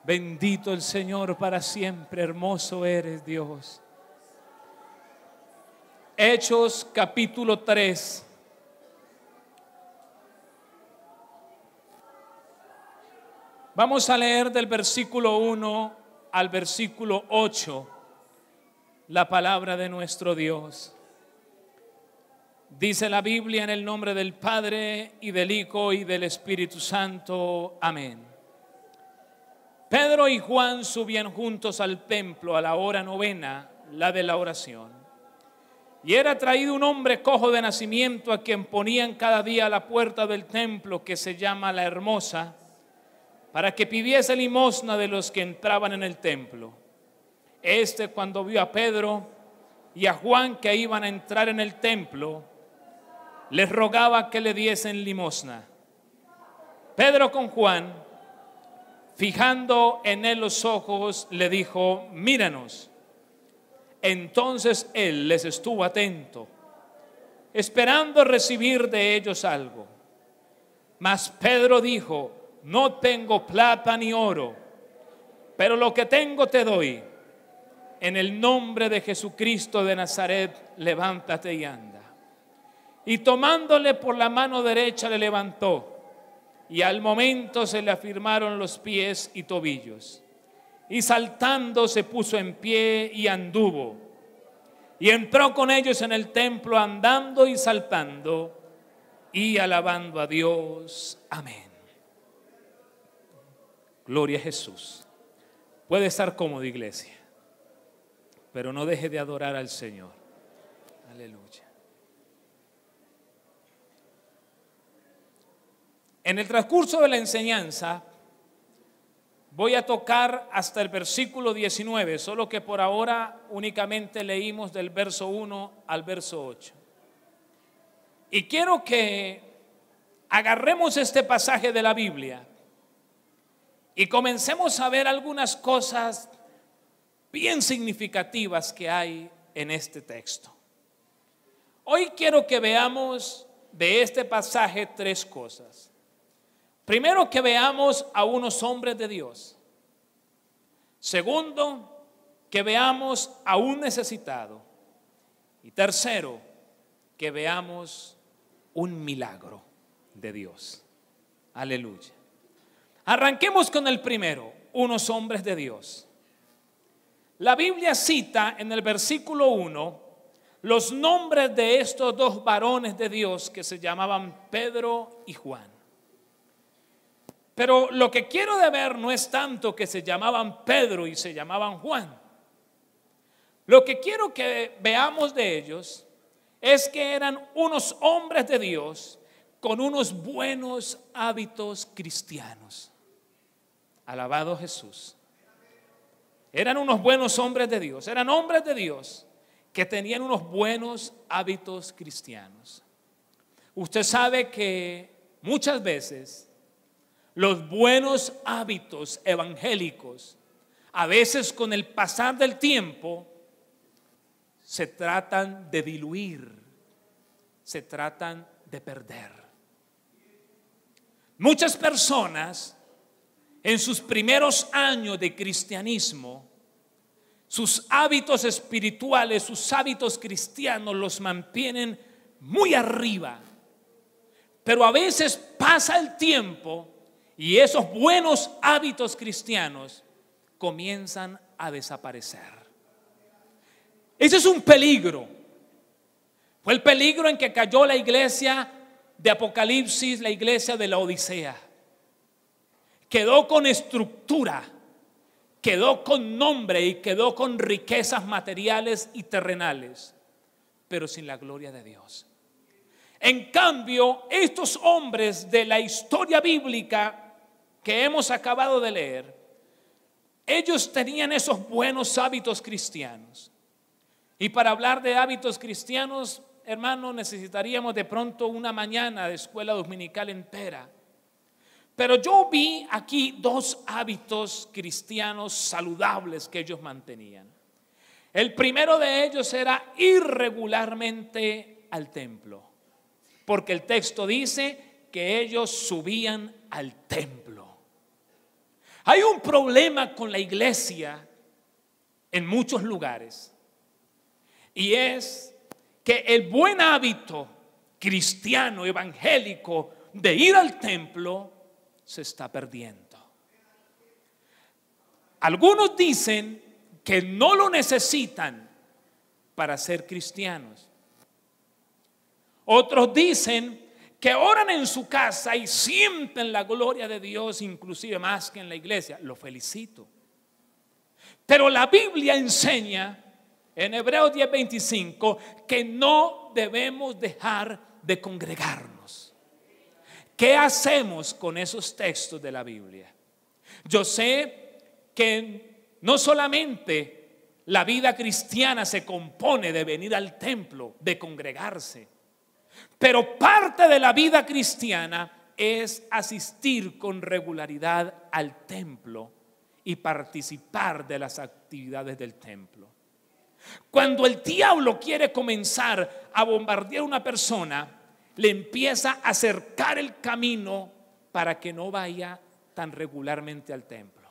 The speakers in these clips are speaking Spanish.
Bendito el Señor para siempre, hermoso eres Dios. Hechos capítulo 3. Vamos a leer del versículo 1 al versículo 8 la palabra de nuestro Dios. Dice la Biblia: en el nombre del Padre y del Hijo y del Espíritu Santo. Amén. Pedro y Juan subían juntos al templo a la hora novena, la de la oración. Y era traído un hombre cojo de nacimiento, a quien ponían cada día a la puerta del templo, que se llama La Hermosa, para que pidiese limosna de los que entraban en el templo. Este, cuando vio a Pedro y a Juan que iban a entrar en el templo, les rogaba que le diesen limosna. Pedro, con Juan, fijando en él los ojos, le dijo: míranos. Entonces él les estuvo atento, esperando recibir de ellos algo. Mas Pedro dijo: no tengo plata ni oro, pero lo que tengo te doy. En el nombre de Jesucristo de Nazaret, levántate y anda. Y tomándole por la mano derecha le levantó, y al momento se le afirmaron los pies y tobillos. Y saltando se puso en pie y anduvo. Y entró con ellos en el templo, andando y saltando y alabando a Dios. Amén. Gloria a Jesús. Puede estar cómodo, iglesia, pero no deje de adorar al Señor. Aleluya. En el transcurso de la enseñanza voy a tocar hasta el versículo 19, solo que por ahora únicamente leímos del verso 1 al verso 8. Y quiero que agarremos este pasaje de la Biblia y comencemos a ver algunas cosas bien significativas que hay en este texto. Hoy quiero que veamos de este pasaje tres cosas. Primero, que veamos a unos hombres de Dios. Segundo, que veamos a un necesitado. Y tercero, que veamos un milagro de Dios. Aleluya. Arranquemos con el primero, unos hombres de Dios. La Biblia cita en el versículo 1 los nombres de estos dos varones de Dios que se llamaban Pedro y Juan. Pero lo que quiero de ver no es tanto que se llamaban Pedro y se llamaban Juan. Lo que quiero que veamos de ellos es que eran unos hombres de Dios con unos buenos hábitos cristianos. Alabado Jesús. Eran unos buenos hombres de Dios. Eran hombres de Dios que tenían unos buenos hábitos cristianos. Usted sabe que muchas veces los buenos hábitos evangélicos, a veces con el pasar del tiempo, se tratan de diluir, se tratan de perder. Muchas personas en sus primeros años de cristianismo, sus hábitos espirituales, sus hábitos cristianos los mantienen muy arriba. Pero a veces pasa el tiempo y esos buenos hábitos cristianos comienzan a desaparecer. Ese es un peligro. Fue el peligro en que cayó la iglesia de Apocalipsis, la iglesia de la Odisea. Quedó con estructura, quedó con nombre y quedó con riquezas materiales y terrenales, pero sin la gloria de Dios. En cambio, estos hombres de la historia bíblica que hemos acabado de leer, ellos tenían esos buenos hábitos cristianos. Y para hablar de hábitos cristianos, hermano, necesitaríamos de pronto una mañana de escuela dominical entera. Pero yo vi aquí dos hábitos cristianos saludables que ellos mantenían. El primero de ellos era ir regularmente al templo, porque el texto dice que ellos subían al templo. Hay un problema con la iglesia en muchos lugares, y es que el buen hábito cristiano, evangélico, de ir al templo se está perdiendo. Algunos dicen que no lo necesitan para ser cristianos. Otros dicen que oran en su casa y sienten la gloria de Dios, inclusive más que en la iglesia. Lo felicito. Pero la Biblia enseña en Hebreos 10:25 que no debemos dejar de congregarnos. ¿Qué hacemos con esos textos de la Biblia? Yo sé que no solamente la vida cristiana se compone de venir al templo, de congregarse, pero parte de la vida cristiana es asistir con regularidad al templo y participar de las actividades del templo. Cuando el diablo quiere comenzar a bombardear a una persona, le empieza a acercar el camino para que no vaya tan regularmente al templo.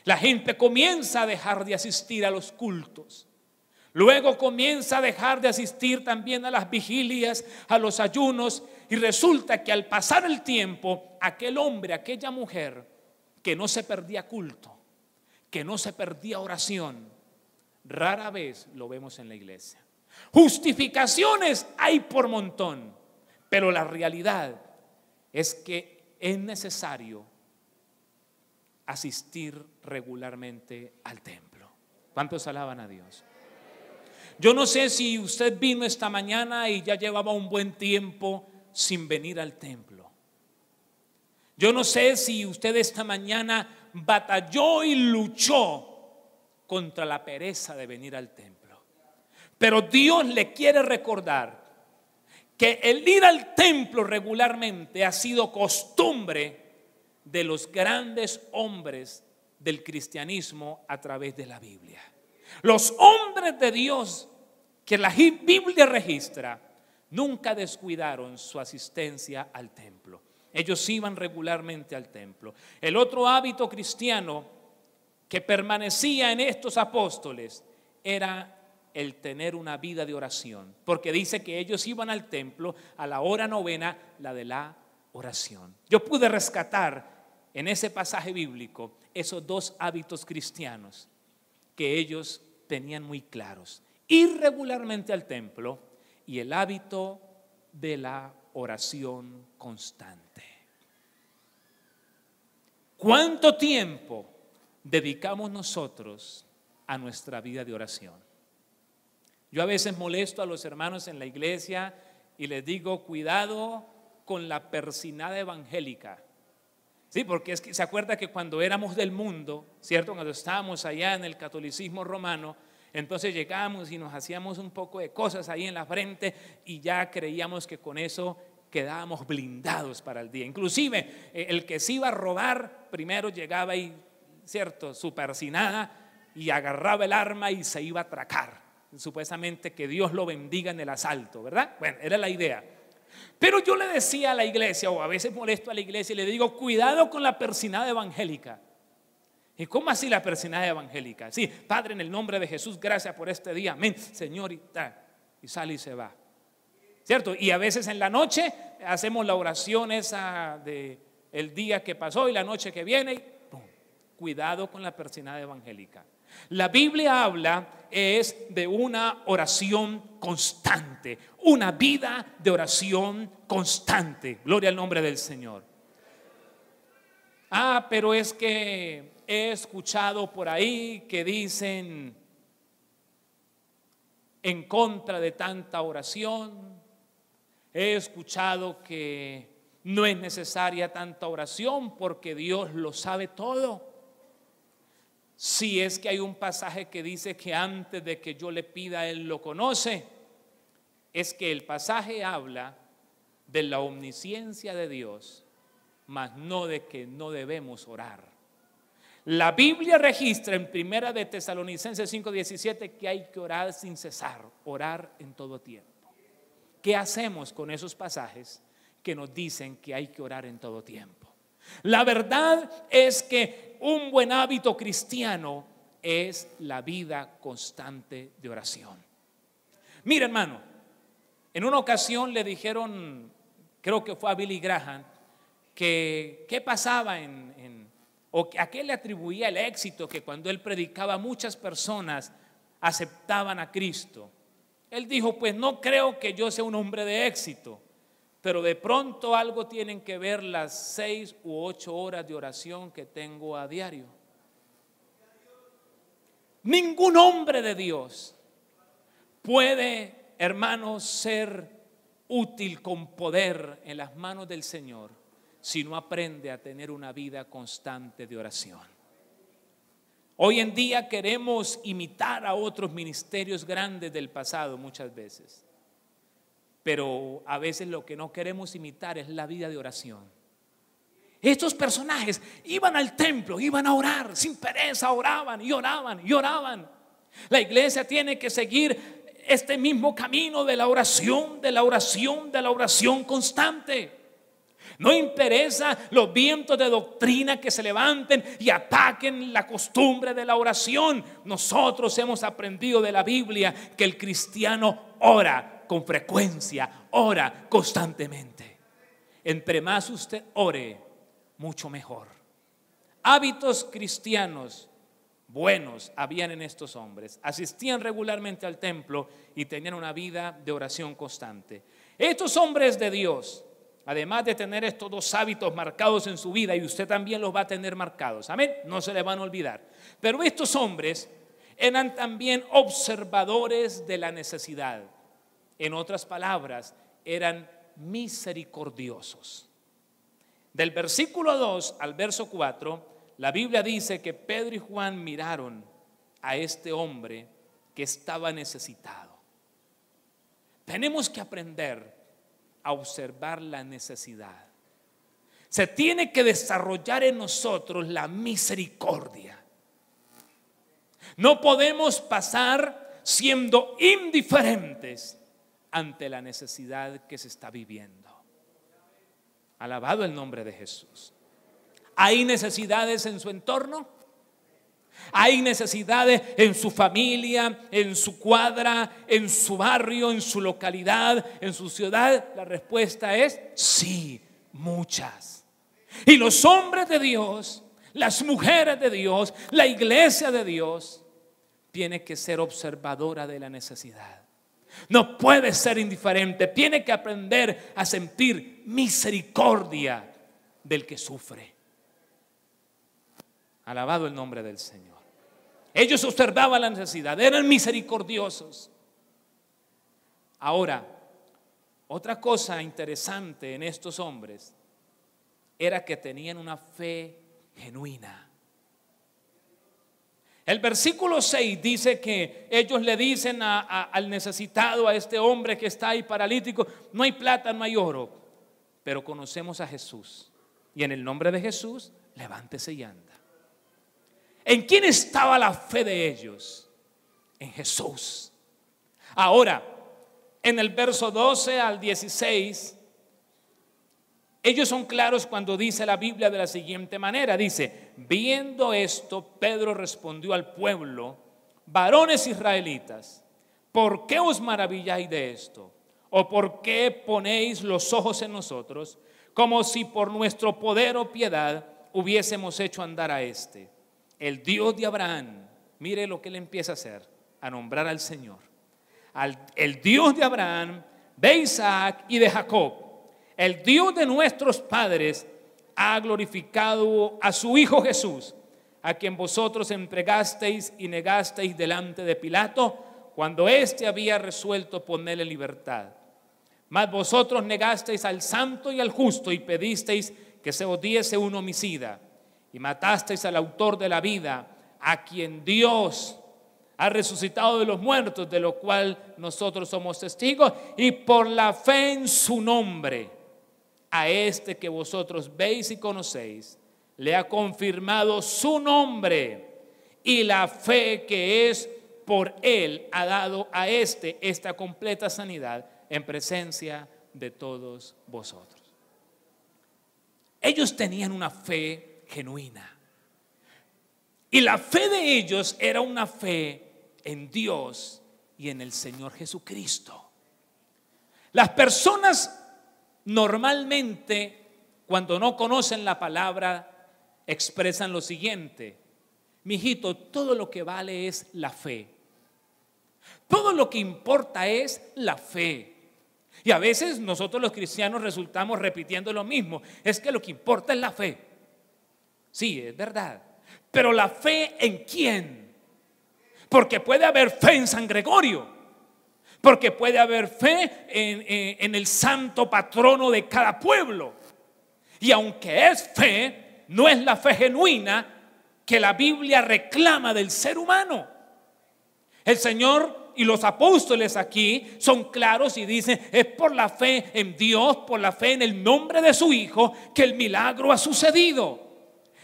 La gente comienza a dejar de asistir a los cultos. Luego comienza a dejar de asistir también a las vigilias, a los ayunos, y resulta que al pasar el tiempo, aquel hombre, aquella mujer que no se perdía culto, que no se perdía oración, rara vez lo vemos en la iglesia. Justificaciones hay por montón, pero la realidad es que es necesario asistir regularmente al templo. ¿Cuántos alaban a Dios? Yo no sé si usted vino esta mañana y ya llevaba un buen tiempo sin venir al templo. Yo no sé si usted esta mañana batalló y luchó contra la pereza de venir al templo. Pero Dios le quiere recordar que el ir al templo regularmente ha sido costumbre de los grandes hombres del cristianismo a través de la Biblia. Los hombres de Dios que la Biblia registra nunca descuidaron su asistencia al templo. Ellos iban regularmente al templo. El otro hábito cristiano que permanecía en estos apóstoles era el tener una vida de oración, porque dice que ellos iban al templo a la hora novena, la de la oración. Yo pude rescatar en ese pasaje bíblico esos dos hábitos cristianos que ellos tenían muy claros: ir regularmente al templo y el hábito de la oración constante. ¿Cuánto tiempo dedicamos nosotros a nuestra vida de oración? Yo a veces molesto a los hermanos en la iglesia y les digo: cuidado con la persinada evangélica. Sí, porque es que se acuerda que cuando éramos del mundo, ¿cierto? Cuando estábamos allá en el catolicismo romano, entonces llegábamos y nos hacíamos un poco de cosas ahí en la frente y ya creíamos que con eso quedábamos blindados para el día. Inclusive el que se iba a robar primero llegaba y, ¿cierto?, su persinada, y agarraba el arma y se iba a atracar. Supuestamente que Dios lo bendiga en el asalto, ¿verdad? Bueno, era la idea. Pero yo le decía a la iglesia, o a veces molesto a la iglesia y le digo: cuidado con la persinada evangélica. ¿Y cómo así la persinada evangélica? Sí, Padre, en el nombre de Jesús, gracias por este día, amén, Señor, y sale y se va, ¿cierto? Y a veces en la noche hacemos la oración esa de el día que pasó y la noche que viene, y ¡pum! Cuidado con la persinada evangélica. La Biblia habla de una oración constante, una vida de oración constante. Gloria al nombre del Señor. Pero es que he escuchado por ahí que dicen en contra de tanta oración. He escuchado que no es necesaria tanta oración porque Dios lo sabe todo. Si es que hay un pasaje que dice que antes de que yo le pida, Él lo conoce. Es que el pasaje habla de la omnisciencia de Dios, mas no de que no debemos orar. La Biblia registra en 1 de Tesalonicenses 5:17 que hay que orar sin cesar, orar en todo tiempo. ¿Qué hacemos con esos pasajes que nos dicen que hay que orar en todo tiempo? La verdad es que un buen hábito cristiano es la vida constante de oración. Mira, hermano, en una ocasión le dijeron, creo que fue a Billy Graham, que qué pasaba o a qué le atribuía el éxito que cuando él predicaba muchas personas aceptaban a Cristo. Él dijo, pues no creo que yo sea un hombre de éxito, pero de pronto algo tienen que ver las 6 u 8 horas de oración que tengo a diario. Ningún hombre de Dios puede, hermanos, ser útil con poder en las manos del Señor si no aprende a tener una vida constante de oración. Hoy en día queremos imitar a otros ministerios grandes del pasado muchas veces, pero a veces lo que no queremos imitar es la vida de oración. Estos personajes iban al templo, iban a orar sin pereza, oraban y oraban y oraban. La iglesia tiene que seguir este mismo camino de la oración, de la oración, de la oración constante. No interesa los vientos de doctrina que se levanten y ataquen la costumbre de la oración. Nosotros hemos aprendido de la Biblia que el cristiano ora con frecuencia, ora constantemente. Entre más usted ore, mucho mejor. Hábitos cristianos buenos habían en estos hombres. Asistían regularmente al templo y tenían una vida de oración constante. Estos hombres de Dios, además de tener estos dos hábitos marcados en su vida, y usted también los va a tener marcados, amén, no se le van a olvidar, pero estos hombres eran también observadores de la necesidad. En otras palabras, eran misericordiosos. Del versículo 2 al verso 4, la Biblia dice que Pedro y Juan miraron a este hombre que estaba necesitado. Tenemos que aprender a observar la necesidad. Se tiene que desarrollar en nosotros la misericordia. No podemos pasar siendo indiferentes ante la necesidad que se está viviendo. Alabado el nombre de Jesús. ¿Hay necesidades en su entorno? ¿Hay necesidades en su familia, en su cuadra, en su barrio, en su localidad, en su ciudad? La respuesta es sí, muchas. Y los hombres de Dios, las mujeres de Dios, la iglesia de Dios tiene que ser observadora de la necesidad. No puede ser indiferente, tiene que aprender a sentir misericordia del que sufre. Alabado el nombre del Señor. Ellos observaban la necesidad, eran misericordiosos. Ahora, otra cosa interesante en estos hombres era que tenían una fe genuina. El versículo 6 dice que ellos le dicen al necesitado, a este hombre que está ahí paralítico, no hay plata, no hay oro, pero conocemos a Jesús y en el nombre de Jesús, levántese y anda. ¿En quién estaba la fe de ellos? En Jesús. Ahora, en el verso 12 al 16, ellos son claros cuando dice la Biblia de la siguiente manera. Dice, viendo esto, Pedro respondió al pueblo, varones israelitas, ¿por qué os maravilláis de esto? ¿O por qué ponéis los ojos en nosotros, como si por nuestro poder o piedad hubiésemos hecho andar a este? El Dios de Abraham, mire lo que él empieza a hacer, a nombrar al Señor. El Dios de Abraham, de Isaac y de Jacob, el Dios de nuestros padres, ha glorificado a su Hijo Jesús, a quien vosotros entregasteis y negasteis delante de Pilato, cuando éste había resuelto ponerle libertad. Mas vosotros negasteis al santo y al justo y pedisteis que se os diese un homicida. Y matasteis al autor de la vida, a quien Dios ha resucitado de los muertos, de lo cual nosotros somos testigos, y por la fe en su nombre, a este que vosotros veis y conocéis, le ha confirmado su nombre, y la fe que es por él ha dado a esta completa sanidad en presencia de todos vosotros. Ellos tenían una fe genuina. Y la fe de ellos era una fe en Dios y en el Señor Jesucristo. Las personas normalmente, cuando no conocen la palabra, expresan lo siguiente: mijito, todo lo que vale es la fe. Todo lo que importa es la fe. Y a veces nosotros los cristianos resultamos repitiendo lo mismo. Es que lo que importa es la fe. Sí, es verdad. Pero la fe ¿en quién? Porque puede haber fe en San Gregorio. Porque puede haber fe en el santo patrono de cada pueblo. Y aunque es fe, no es la fe genuina que la Biblia reclama del ser humano. El Señor y los apóstoles aquí son claros y dicen: es por la fe en Dios, por la fe en el nombre de su Hijo, que el milagro ha sucedido.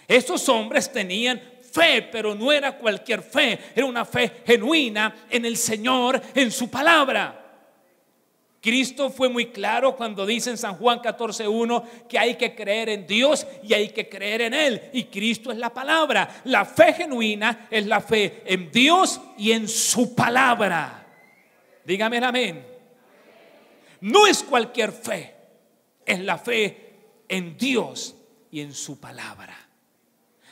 Estos hombres tenían fe, pero no era cualquier fe, era una fe genuina en el Señor, en su palabra. Cristo fue muy claro cuando dice en San Juan 14:1 que hay que creer en Dios y hay que creer en Él, y Cristo es la palabra. La fe genuina es la fe en Dios y en su palabra. Dígame amén. No es cualquier fe, es la fe en Dios y en su palabra.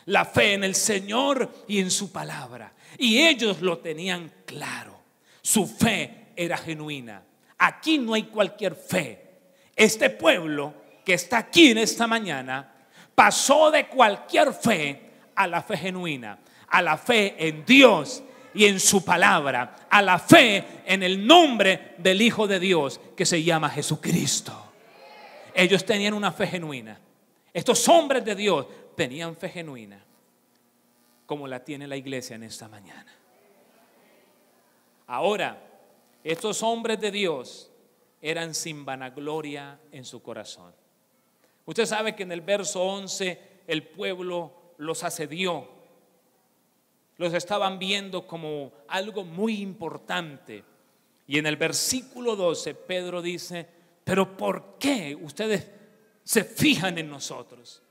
La fe en el Señor y en su palabra. Y ellos lo tenían claro. Su fe era genuina. Aquí no hay cualquier fe. Este pueblo que está aquí en esta mañana pasó de cualquier fe a la fe genuina, a la fe en Dios y en su palabra, a la fe en el nombre del Hijo de Dios que se llama Jesucristo. Ellos tenían una fe genuina. Estos hombres de Dios tenían fe genuina, como la tiene la iglesia en esta mañana. Ahora, estos hombres de Dios eran sin vanagloria en su corazón. Usted sabe que en el verso 11 el pueblo los asedió. Los estaban viendo como algo muy importante. Y en el versículo 12 Pedro dice: pero ¿por qué ustedes se fijan en nosotros?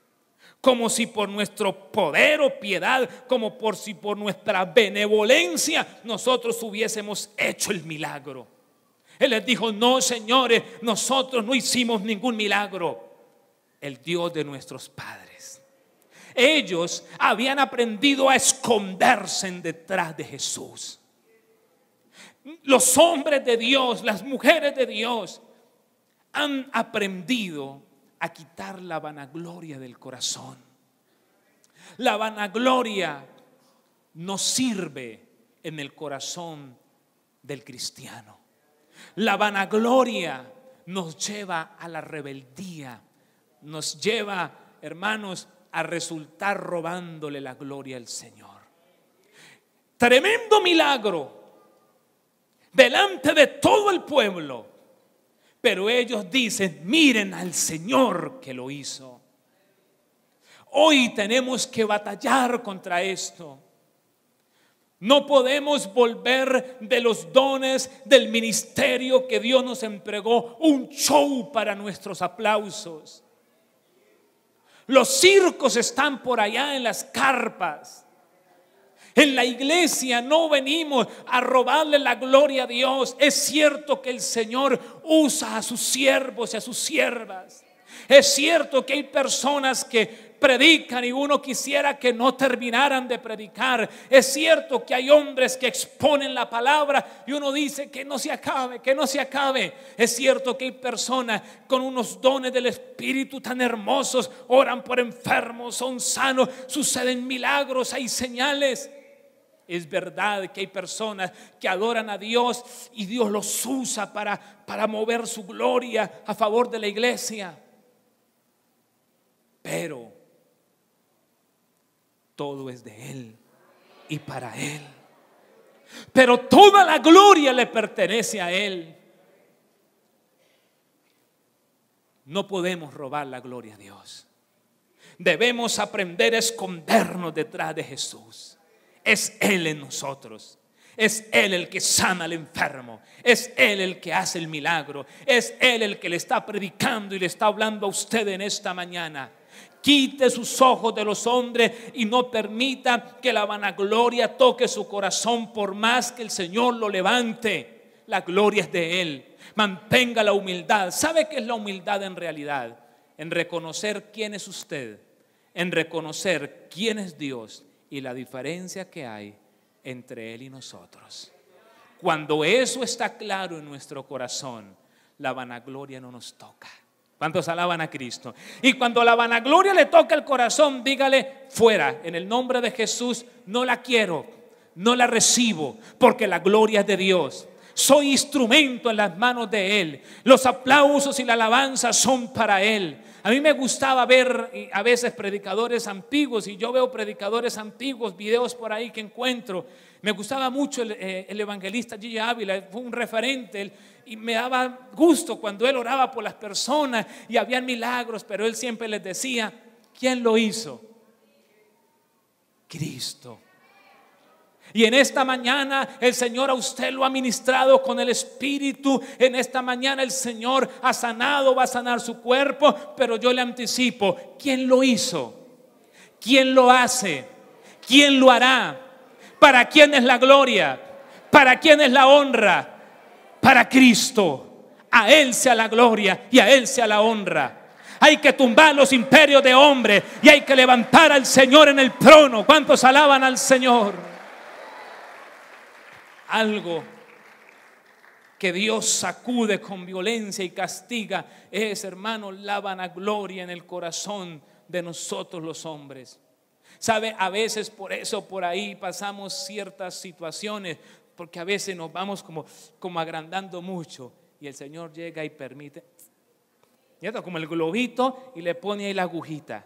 Como si por nuestro poder o piedad, como por si por nuestra benevolencia nosotros hubiésemos hecho el milagro. Él les dijo: no, señores, nosotros no hicimos ningún milagro. El Dios de nuestros padres. Ellos habían aprendido a esconderse detrás de Jesús. Los hombres de Dios, las mujeres de Dios han aprendido a quitar la vanagloria del corazón. La vanagloria no sirve en el corazón del cristiano. La vanagloria nos lleva a la rebeldía, nos lleva, hermanos, a resultar robándole la gloria al Señor. Tremendo milagro delante de todo el pueblo. Pero ellos dicen: miren al Señor que lo hizo. Hoy tenemos que batallar contra esto. No podemos volver de los dones del ministerio que Dios nos entregó un show para nuestros aplausos. Los circos están por allá en las carpas. En la iglesia no venimos a robarle la gloria a Dios. Es cierto que el Señor usa a sus siervos y a sus siervas. Es cierto que hay personas que predican y uno quisiera que no terminaran de predicar. Es cierto que hay hombres que exponen la palabra y uno dice: que no se acabe, que no se acabe. Es cierto que hay personas con unos dones del Espíritu tan hermosos, oran por enfermos, son sanos, suceden milagros, hay señales. Es verdad que hay personas que adoran a Dios y Dios los usa para mover su gloria a favor de la iglesia. Pero todo es de Él y para Él. Pero toda la gloria le pertenece a Él. No podemos robar la gloria a Dios. Debemos aprender a escondernos detrás de Jesús. Es Él en nosotros. Es Él el que sana al enfermo. Es Él el que hace el milagro. Es Él el que le está predicando y le está hablando a usted en esta mañana. Quite sus ojos de los hombres y no permita que la vanagloria toque su corazón por más que el Señor lo levante. La gloria es de Él. Mantenga la humildad. ¿Sabe qué es la humildad en realidad? En reconocer quién es usted, en reconocer quién es Dios y la diferencia que hay entre Él y nosotros. Cuando eso está claro en nuestro corazón, la vanagloria no nos toca. ¿Cuántos alaban a Cristo? Y cuando la vanagloria le toca el corazón, dígale: fuera, en el nombre de Jesús, no la quiero, no la recibo, porque la gloria es de Dios. Soy instrumento en las manos de Él. Los aplausos y la alabanza son para Él. A mí me gustaba ver a veces predicadores antiguos, y yo veo predicadores antiguos, videos por ahí que encuentro. Me gustaba mucho el evangelista Gigi Ávila, fue un referente, y me daba gusto cuando él oraba por las personas y había milagros, pero él siempre les decía: ¿quién lo hizo? Cristo. Y en esta mañana el Señor a usted lo ha ministrado con el Espíritu. En esta mañana el Señor ha sanado, va a sanar su cuerpo. Pero yo le anticipo: ¿quién lo hizo? ¿Quién lo hace? ¿Quién lo hará? ¿Para quién es la gloria? ¿Para quién es la honra? Para Cristo. A Él sea la gloria y a Él sea la honra. Hay que tumbar los imperios de hombre y hay que levantar al Señor en el trono. ¿Cuántos alaban al Señor? Algo que Dios sacude con violencia y castiga es, hermano, la vanagloria en el corazón de nosotros los hombres. ¿Sabe? A veces por eso por ahí pasamos ciertas situaciones, porque a veces nos vamos como agrandando mucho, y el Señor llega y permite, ¿cierto? Como el globito, y le pone ahí la agujita.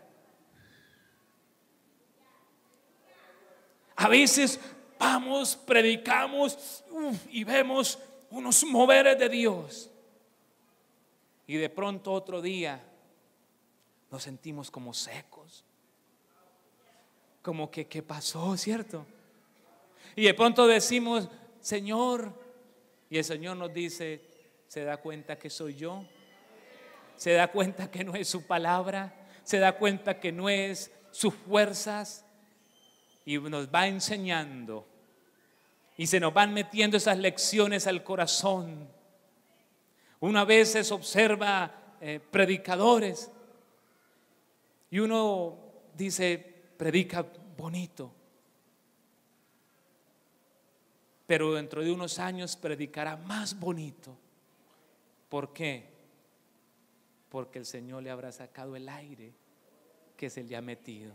A veces vamos, predicamos y vemos unos moveres de Dios, y de pronto otro día nos sentimos como secos, como que ¿qué pasó? ¿Cierto? Y de pronto decimos: Señor, y el Señor nos dice: ¿se da cuenta que soy yo? ¿Se da cuenta que no es su palabra? ¿Se da cuenta que no es sus fuerzas? Y nos va enseñando, y se nos van metiendo esas lecciones al corazón. Una vez observa predicadores, y uno dice: predica bonito, pero dentro de unos años predicará más bonito. ¿Por qué? Porque el Señor le habrá sacado el aire que se le ha metido.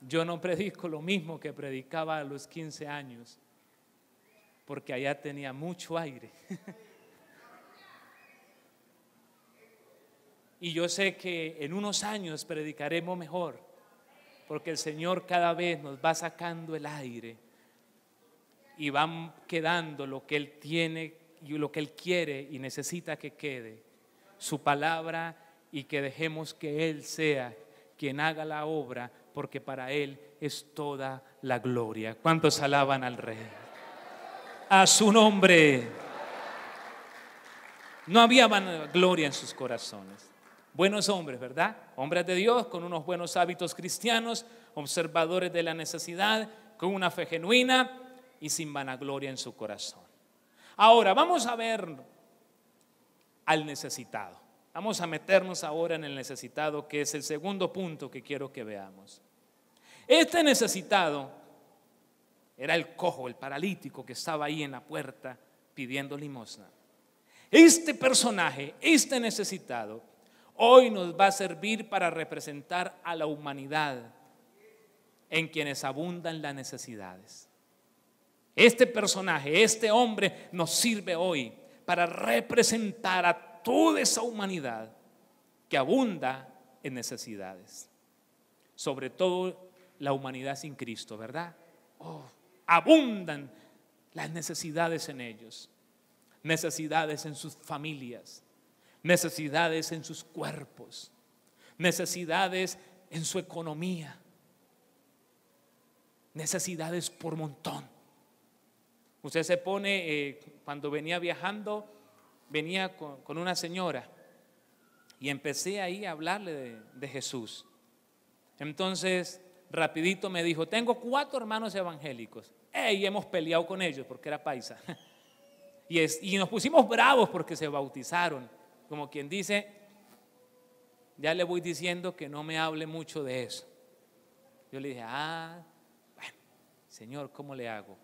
Yo no predico lo mismo que predicaba a los 15 años, porque allá tenía mucho aire. Y yo sé que en unos años predicaremos mejor, porque el Señor cada vez nos va sacando el aire y va quedando lo que Él tiene y lo que Él quiere y necesita que quede, su palabra, y que dejemos que Él sea quien haga la obra, porque para Él es toda la gloria. ¿Cuántos alaban al Rey? A su nombre. No había vanagloria en sus corazones. Buenos hombres, ¿verdad? Hombres de Dios con unos buenos hábitos cristianos, observadores de la necesidad, con una fe genuina y sin vanagloria en su corazón. Ahora vamos a ver al necesitado. Vamos a meternos ahora en el necesitado, que es el segundo punto que quiero que veamos. Este necesitado era el cojo, el paralítico que estaba ahí en la puerta pidiendo limosna. Este personaje, este necesitado, hoy nos va a servir para representar a la humanidad en quienes abundan las necesidades. Este personaje, este hombre nos sirve hoy para representar a toda esa humanidad que abunda en necesidades. Sobre todo la humanidad sin Cristo, ¿verdad? Abundan las necesidades en ellos. Necesidades en sus familias, necesidades en sus cuerpos, necesidades en su economía, necesidades por montón. Usted se pone, cuando venía viajando, venía con una señora, Y empecé ahí a hablarle de Jesús. Entonces, rapidito me dijo, tengo 4 hermanos evangélicos. Y hemos peleado con ellos porque era paisa. Y nos pusimos bravos porque se bautizaron. Como quien dice, ya le voy diciendo que no me hable mucho de eso. Yo le dije, bueno, Señor, ¿cómo le hago?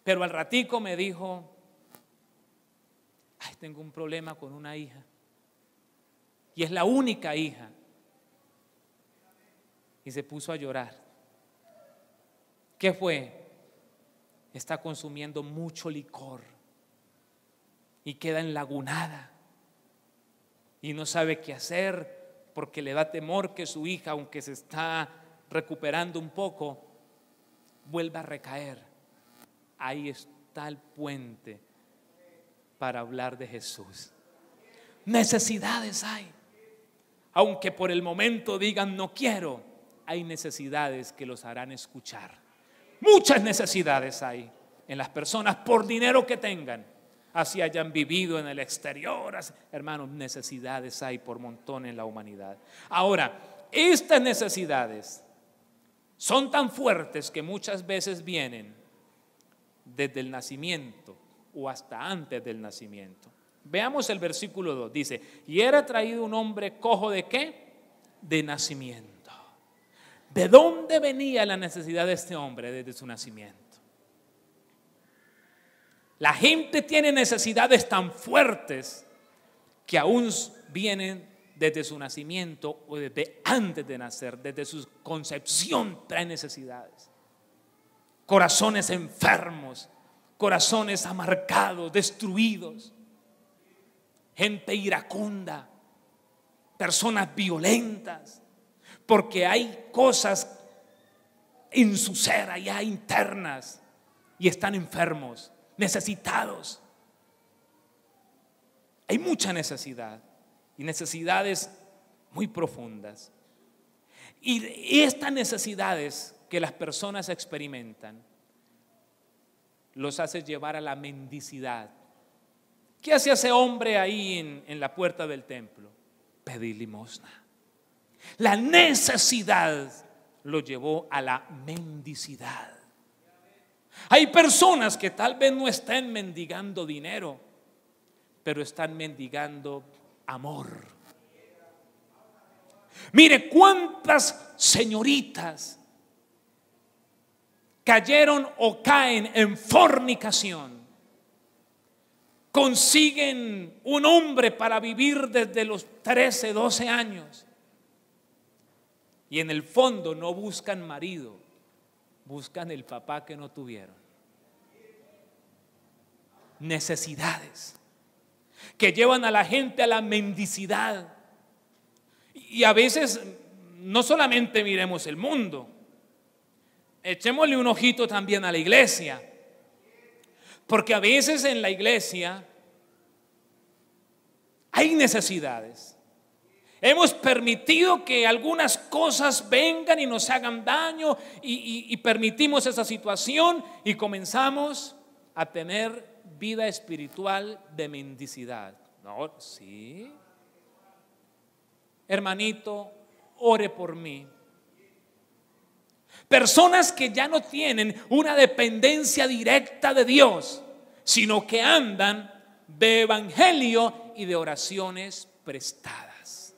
Pero al ratico me dijo, tengo un problema con una hija. Y es la única hija. Y se puso a llorar. ¿Qué fue? Está consumiendo mucho licor y queda enlagunada y no sabe qué hacer porque le da temor que su hija, aunque se está recuperando un poco, vuelva a recaer. Ahí está el puente para hablar de Jesús. Necesidades hay. Aunque por el momento digan no quiero, hay necesidades que los harán escuchar. Muchas necesidades hay en las personas por dinero que tengan, así hayan vivido en el exterior. Hermanos, necesidades hay por montón en la humanidad. Ahora, estas necesidades son tan fuertes que muchas veces vienen desde el nacimiento o hasta antes del nacimiento. Veamos el versículo 2, dice, y era traído un hombre cojo ¿de qué? De nacimiento. ¿De dónde venía la necesidad de este hombre desde su nacimiento? La gente tiene necesidades tan fuertes que aún vienen desde su nacimiento o desde antes de nacer, desde su concepción trae necesidades. Corazones enfermos, corazones amargados, destruidos, gente iracunda, personas violentas, porque hay cosas en su ser allá internas y están enfermos, necesitados. Hay mucha necesidad y necesidades muy profundas. Y estas necesidades que las personas experimentan los hace llevar a la mendicidad. ¿Qué hace ese hombre ahí en la puerta del templo? Pedir limosna. La necesidad lo llevó a la mendicidad. Hay personas que tal vez no estén mendigando dinero, pero están mendigando amor. Mire cuántas señoritas cayeron o caen en fornicación. Consiguen un hombre para vivir desde los 13, 12 años. Y en el fondo no buscan marido, buscan el papá que no tuvieron. Necesidades que llevan a la gente a la mendicidad. Y a veces no solamente miremos el mundo, echémosle un ojito también a la iglesia. Porque a veces en la iglesia hay necesidades. Hemos permitido que algunas cosas vengan y nos hagan daño y permitimos esa situación y comenzamos a tener vida espiritual de mendicidad. No, sí. Hermanito, ore por mí. Personas que ya no tienen una dependencia directa de Dios, sino que andan de evangelio y de oraciones prestadas.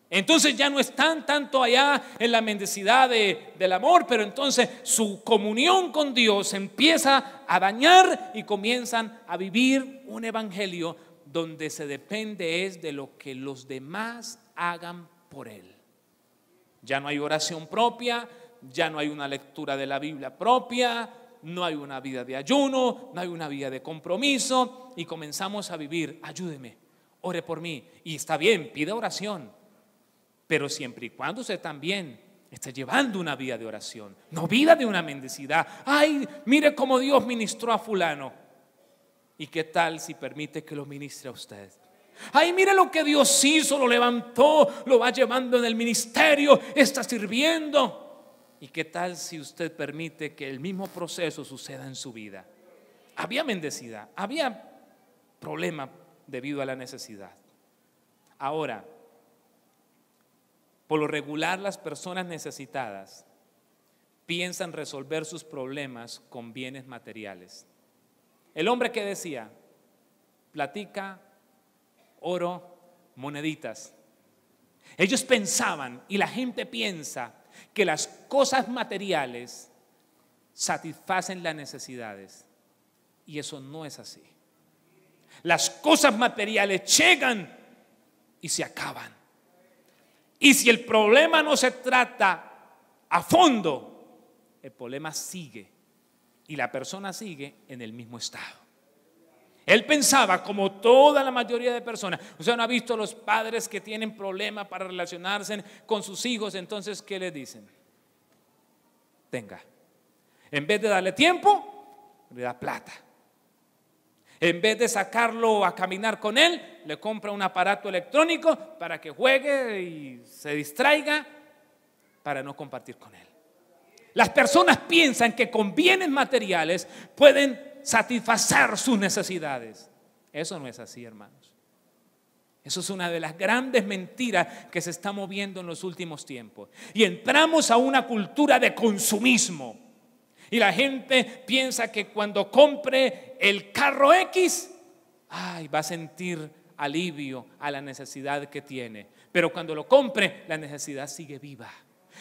Entonces ya no están tanto allá en la mendicidad del amor, pero entonces su comunión con Dios empieza a dañar y comienzan a vivir un evangelio donde se depende es de lo que los demás hagan por él. Ya no hay oración propia, ya no hay una lectura de la Biblia propia, no hay una vida de ayuno, no hay una vida de compromiso y comenzamos a vivir, ayúdeme, ore por mí. Y está bien, pide oración, pero siempre y cuando usted también esté llevando una vida de oración, no vida de una mendicidad. Ay, mire cómo Dios ministró a fulano. ¿Y qué tal si permite que lo ministre a usted? Ay, mire lo que Dios hizo, lo levantó, lo va llevando en el ministerio, está sirviendo. ¿Y qué tal si usted permite que el mismo proceso suceda en su vida? Había mendicidad, había problema debido a la necesidad. Ahora, por lo regular las personas necesitadas piensan resolver sus problemas con bienes materiales. El hombre que decía, platica, oro, moneditas. Ellos pensaban, y la gente piensa, que las cosas materiales satisfacen las necesidades. Y eso no es así. Las cosas materiales llegan y se acaban. Y si el problema no se trata a fondo, el problema sigue y la persona sigue en el mismo estado. Él pensaba, como toda la mayoría de personas, usted no ha visto los padres que tienen problemas para relacionarse con sus hijos, entonces ¿qué le dicen? Tenga. En vez de darle tiempo, le da plata. En vez de sacarlo a caminar con él, le compra un aparato electrónico para que juegue y se distraiga para no compartir con él. Las personas piensan que con bienes materiales pueden satisfacer sus necesidades. Eso no es así, hermanos. Eso es una de las grandes mentiras que se está moviendo en los últimos tiempos. Y entramos a una cultura de consumismo. Y la gente piensa que cuando compre el carro X, va a sentir alivio a la necesidad que tiene. Pero cuando lo compre, la necesidad sigue viva.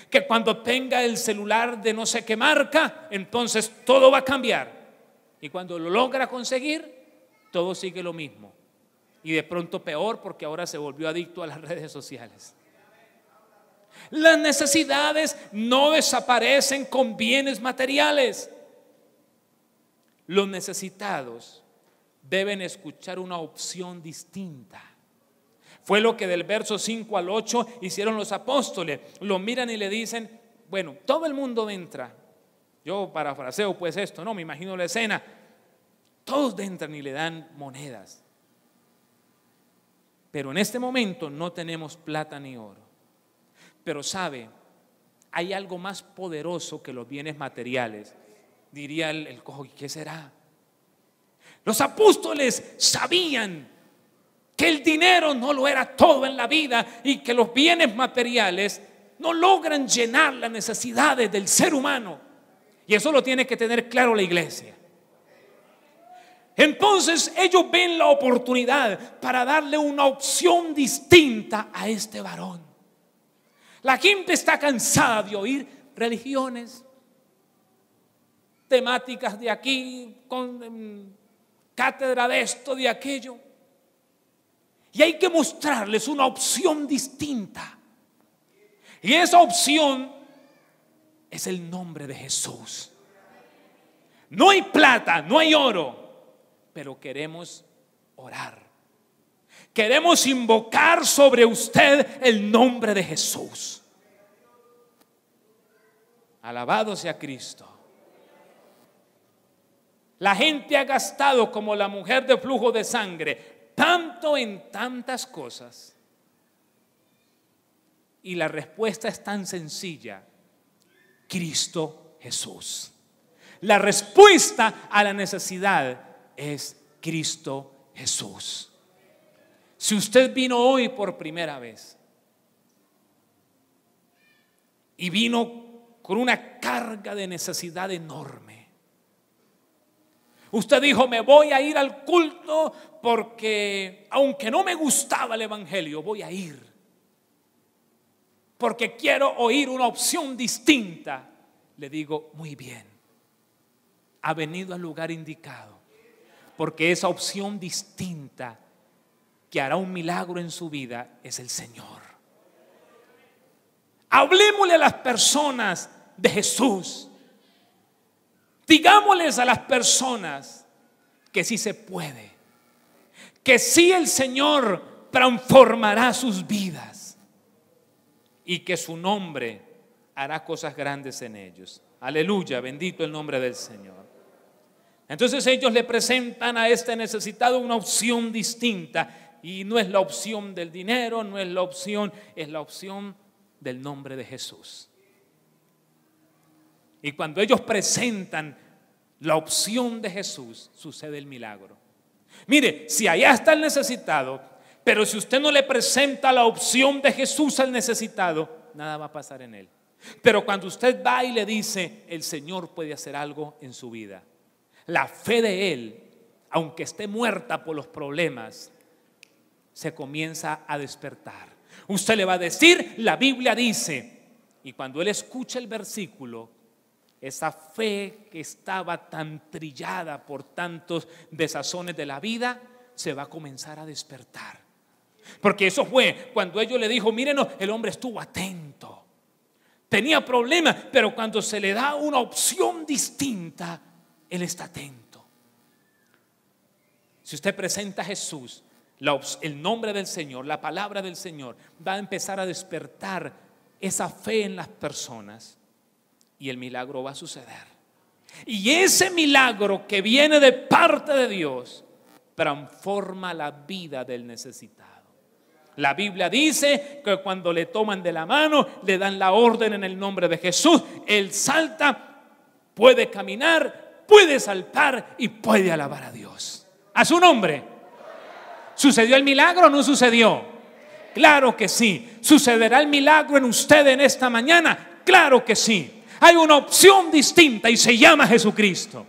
Que cuando tenga el celular de no sé qué marca, entonces todo va a cambiar. Y cuando lo logra conseguir, todo sigue lo mismo. Y de pronto peor, porque ahora se volvió adicto a las redes sociales. Las necesidades no desaparecen con bienes materiales. Los necesitados deben escuchar una opción distinta. Fue lo que del verso 5 al 8 hicieron los apóstoles. Lo miran y le dicen, bueno, todo el mundo entra. Yo parafraseo pues esto, no, me imagino la escena. Todos entran y le dan monedas. Pero en este momento no tenemos plata ni oro. Pero sabe, hay algo más poderoso que los bienes materiales. Diría el cojo, ¿y qué será? Los apóstoles sabían que el dinero no lo era todo en la vida y que los bienes materiales no logran llenar las necesidades del ser humano. Y eso lo tiene que tener claro la iglesia. Entonces ellos ven la oportunidad para darle una opción distinta a este varón. La gente está cansada de oír religiones, temáticas de aquí, con cátedra de esto, de aquello. Y hay que mostrarles una opción distinta. Y esa opción es el nombre de Jesús. No hay plata, no hay oro, pero queremos orar. Queremos invocar sobre usted el nombre de Jesús. Alabado sea Cristo. La gente ha gastado, como la mujer de flujo de sangre, tanto en tantas cosas. Y la respuesta es tan sencilla: Cristo Jesús. La respuesta a la necesidad es Cristo Jesús. Si usted vino hoy por primera vez y vino con una carga de necesidad enorme, usted dijo, me voy a ir al culto porque aunque no me gustaba el evangelio, voy a ir porque quiero oír una opción distinta. Le digo, muy bien, ha venido al lugar indicado, porque esa opción distinta que hará un milagro en su vida es el Señor. Hablemosle a las personas de Jesús. Digámosles a las personas que sí se puede, que sí el Señor transformará sus vidas y que su nombre hará cosas grandes en ellos. Aleluya, bendito el nombre del Señor. Entonces ellos le presentan a este necesitado una opción distinta. Y no es la opción del dinero, no es la opción, es la opción del nombre de Jesús. Y cuando ellos presentan la opción de Jesús, sucede el milagro. Mire, si allá está el necesitado, pero si usted no le presenta la opción de Jesús al necesitado, nada va a pasar en él. Pero cuando usted va y le dice, el Señor puede hacer algo en su vida, la fe de él, aunque esté muerta por los problemas, se comienza a despertar. Usted le va a decir, la Biblia dice, y cuando él escucha el versículo, esa fe que estaba tan trillada por tantos desazones de la vida, se va a comenzar a despertar. Porque eso fue cuando ellos le dijo, mírenos, el hombre estuvo atento, tenía problemas, pero cuando se le da una opción distinta, él está atento. Si usted presenta a Jesús, el nombre del Señor, la palabra del Señor, va a empezar a despertar esa fe en las personas y el milagro va a suceder. Y ese milagro que viene de parte de Dios transforma la vida del necesitado. La Biblia dice que cuando le toman de la mano, le dan la orden en el nombre de Jesús, él salta, puede caminar, puede saltar y puede alabar a Dios. A su nombre. ¿Sucedió el milagro o no sucedió? Claro que sí. ¿Sucederá el milagro en usted en esta mañana? Claro que sí. Hay una opción distinta y se llama Jesucristo.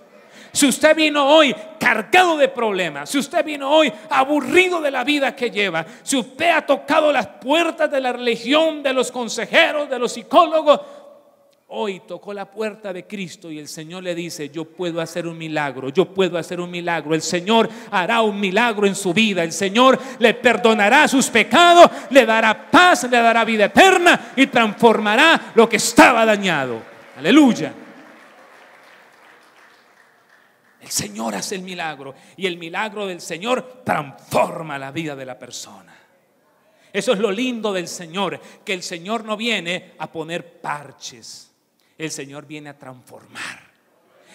Si usted vino hoy cargado de problemas, si usted vino hoy aburrido de la vida que lleva, si usted ha tocado las puertas de la religión, de los consejeros, de los psicólogos, hoy tocó la puerta de Cristo y el Señor le dice, yo puedo hacer un milagro, yo puedo hacer un milagro. El Señor hará un milagro en su vida. El Señor le perdonará sus pecados, le dará paz, le dará vida eterna y transformará lo que estaba dañado. Aleluya. El Señor hace el milagro y el milagro del Señor transforma la vida de la persona. Eso es lo lindo del Señor, que el Señor no viene a poner parches. El Señor viene a transformar.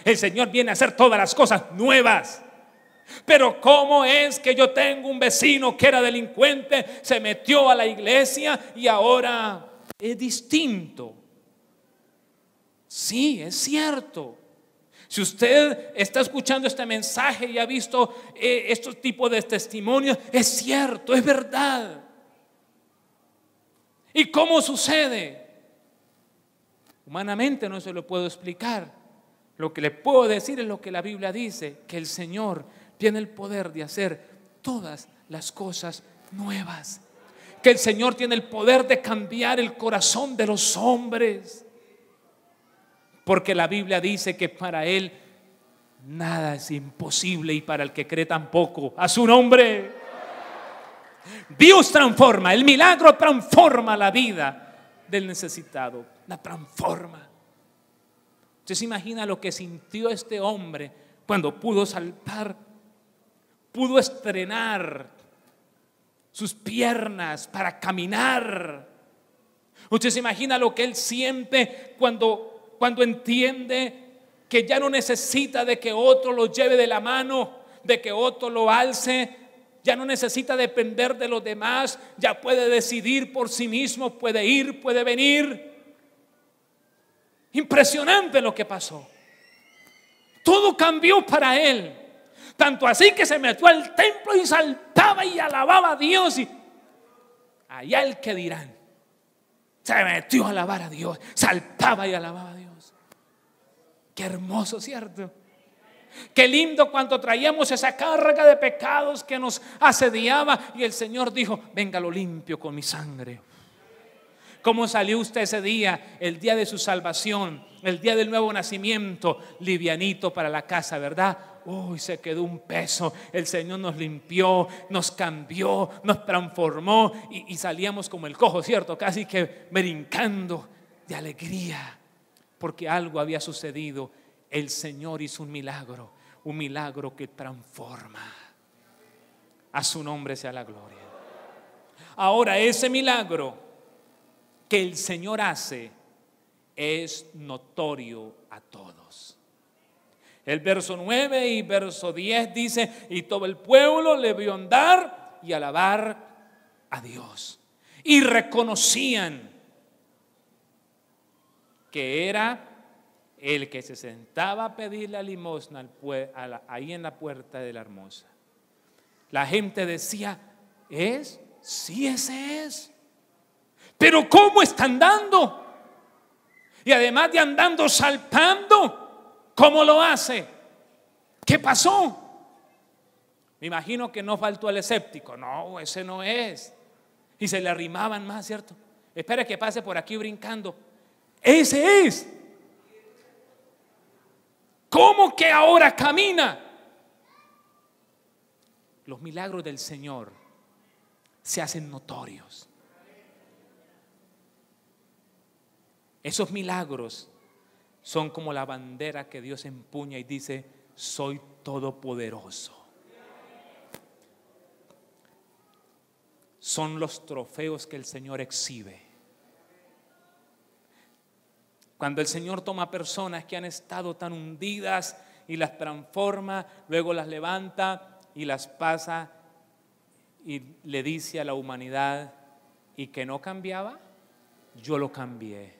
El Señor viene a hacer todas las cosas nuevas. Pero ¿cómo es que yo tengo un vecino que era delincuente, se metió a la iglesia y ahora es distinto? Sí, es cierto. Si usted está escuchando este mensaje y ha visto estos tipos de testimonios, es cierto, es verdad. ¿Y cómo sucede? Humanamente no se lo puedo explicar. Lo que le puedo decir es lo que la Biblia dice, que el Señor tiene el poder de hacer todas las cosas nuevas. Que el Señor tiene el poder de cambiar el corazón de los hombres. Porque la Biblia dice que para Él nada es imposible y para el que cree tampoco. A su nombre. Dios transforma, el milagro transforma la vida del necesitado. La transforma. ¿Usted se imagina lo que sintió este hombre cuando pudo saltar? Pudo estrenar sus piernas para caminar. ¿Usted se imagina lo que él siente cuando entiende que ya no necesita de que otro lo lleve de la mano, de que otro lo alce? Ya no necesita depender de los demás, ya puede decidir por sí mismo, puede ir, puede venir. Impresionante lo que pasó. Todo cambió para él. Tanto así que se metió al templo y saltaba y alababa a Dios. Y allá el que dirán, se metió a alabar a Dios, saltaba y alababa a Dios. Qué hermoso, ¿cierto? Qué lindo cuando traíamos esa carga de pecados que nos asediaba y el Señor dijo, venga, lo limpio con mi sangre. ¿Cómo salió usted ese día, el día de su salvación, el día del nuevo nacimiento? Livianito para la casa, ¿verdad? Uy, se quedó un peso. El Señor nos limpió, nos cambió, nos transformó y salíamos como el cojo, ¿cierto? Casi que brincando de alegría porque algo había sucedido. El Señor hizo un milagro que transforma. A su nombre sea la gloria. Ahora, ese milagro que el Señor hace es notorio a todos. El verso 9 y verso 10 dice, y todo el pueblo le vio andar y alabar a Dios. Y reconocían que era el que se sentaba a pedir la limosna ahí en la puerta de la hermosa. La gente decía, ¿es? Sí, ese es. Pero ¿cómo está andando? Y además de andando saltando, ¿cómo lo hace? ¿Qué pasó? Me imagino que no faltó el escéptico. No, ese no es. Y se le arrimaban más, ¿cierto? Espere que pase por aquí brincando. Ese es. ¿Cómo que ahora camina? Los milagros del Señor se hacen notorios. Esos milagros son como la bandera que Dios empuña y dice: soy todopoderoso. Son los trofeos que el Señor exhibe. Cuando el Señor toma personas que han estado tan hundidas y las transforma, luego las levanta y las pasa y le dice a la humanidad: ¿y que no cambiaba? Yo lo cambié.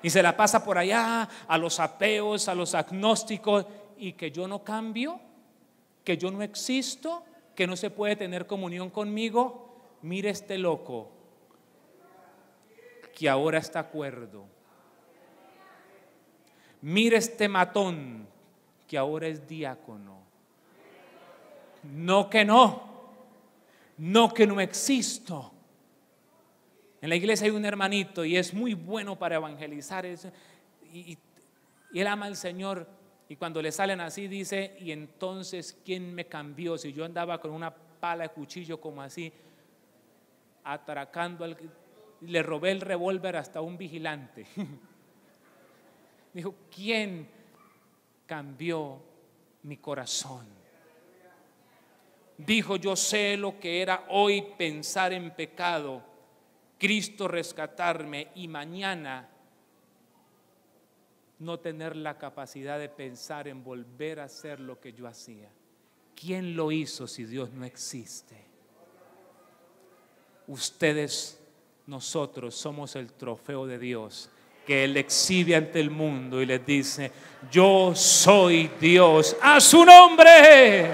Y se la pasa por allá a los ateos, a los agnósticos, y que yo no cambio, que yo no existo, que no se puede tener comunión conmigo. Mire este loco que ahora está cuerdo. Mire este matón que ahora es diácono. No que no existo. En la iglesia hay un hermanito y es muy bueno para evangelizar y él ama al Señor, y cuando le salen así dice: y entonces ¿quién me cambió? Si yo andaba con una pala de cuchillo como así, atracando le robé el revólver hasta un vigilante. Dijo: ¿quién cambió mi corazón? Dijo: yo sé lo que era hoy pensar en pecado, Cristo rescatarme, y mañana no tener la capacidad de pensar en volver a hacer lo que yo hacía. ¿Quién lo hizo si Dios no existe? Ustedes, nosotros somos el trofeo de Dios que Él exhibe ante el mundo y les dice: yo soy Dios, a su nombre.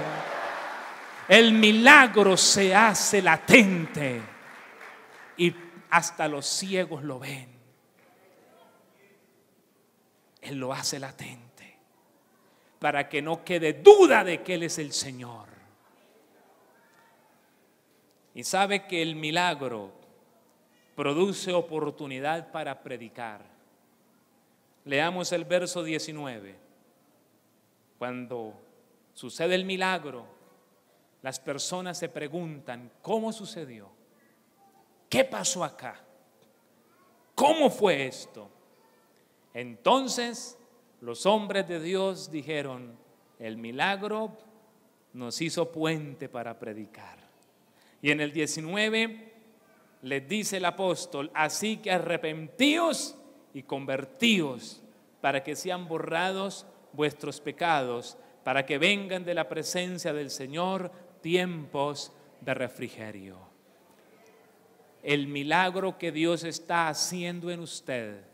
El milagro se hace latente y hasta los ciegos lo ven. Él lo hace latente para que no quede duda de que Él es el Señor. Y sabe que el milagro produce oportunidad para predicar. Leamos el verso 19. Cuando sucede el milagro, las personas se preguntan: ¿cómo sucedió? ¿Qué pasó acá? ¿Cómo fue esto? Entonces los hombres de Dios dijeron: el milagro nos hizo puente para predicar. Y en el 19 les dice el apóstol: así que arrepentíos y convertíos para que sean borrados vuestros pecados, para que vengan de la presencia del Señor tiempos de refrigerio. El milagro que Dios está haciendo en usted,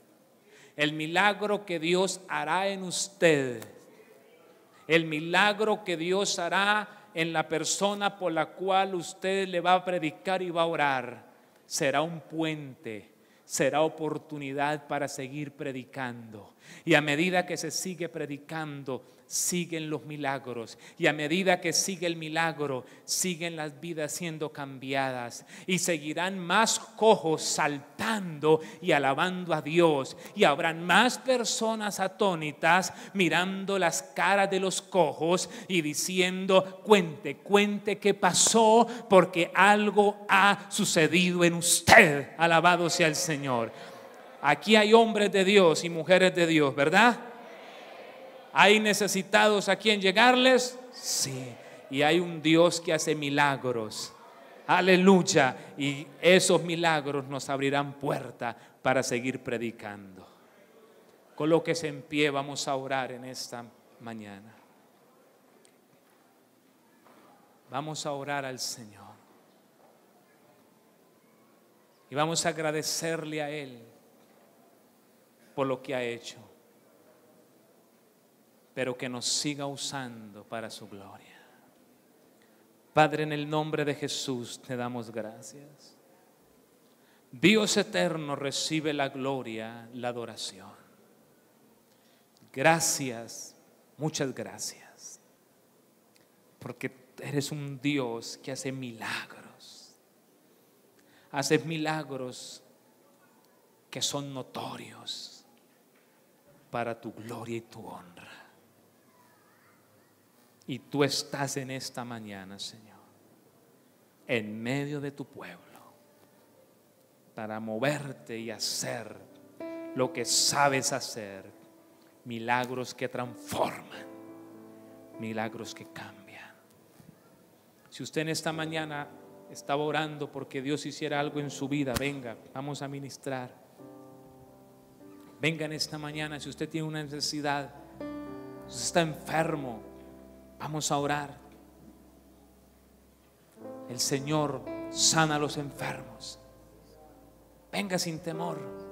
el milagro que Dios hará en usted, el milagro que Dios hará en la persona por la cual usted le va a predicar y va a orar, será un puente, será oportunidad para seguir predicando. Y a medida que se sigue predicando, siguen los milagros, y a medida que sigue el milagro, siguen las vidas siendo cambiadas, y seguirán más cojos saltando y alabando a Dios, y habrán más personas atónitas mirando las caras de los cojos y diciendo: cuente qué pasó, porque algo ha sucedido en usted. Alabado sea el Señor. Aquí hay hombres de Dios y mujeres de Dios, ¿verdad? ¿Hay necesitados a quien llegarles? Sí. Y hay un Dios que hace milagros. Aleluya. Y esos milagros nos abrirán puerta para seguir predicando. Colóquese en pie, vamos a orar en esta mañana. Vamos a orar al Señor. Y vamos a agradecerle a Él por lo que ha hecho, pero que nos siga usando para su gloria. Padre, en el nombre de Jesús te damos gracias. Dios eterno, recibe la gloria, la adoración. Gracias, muchas gracias, porque eres un Dios que hace milagros. Haces milagros que son notorios para tu gloria y tu honra. Y tú estás en esta mañana, Señor, en medio de tu pueblo, para moverte y hacer lo que sabes hacer. Milagros que transforman, milagros que cambian. Si usted en esta mañana estaba orando porque Dios hiciera algo en su vida, venga, vamos a ministrar. Venga en esta mañana. Si usted tiene una necesidad, si está enfermo, vamos a orar. El Señor sana a los enfermos. Venga sin temor.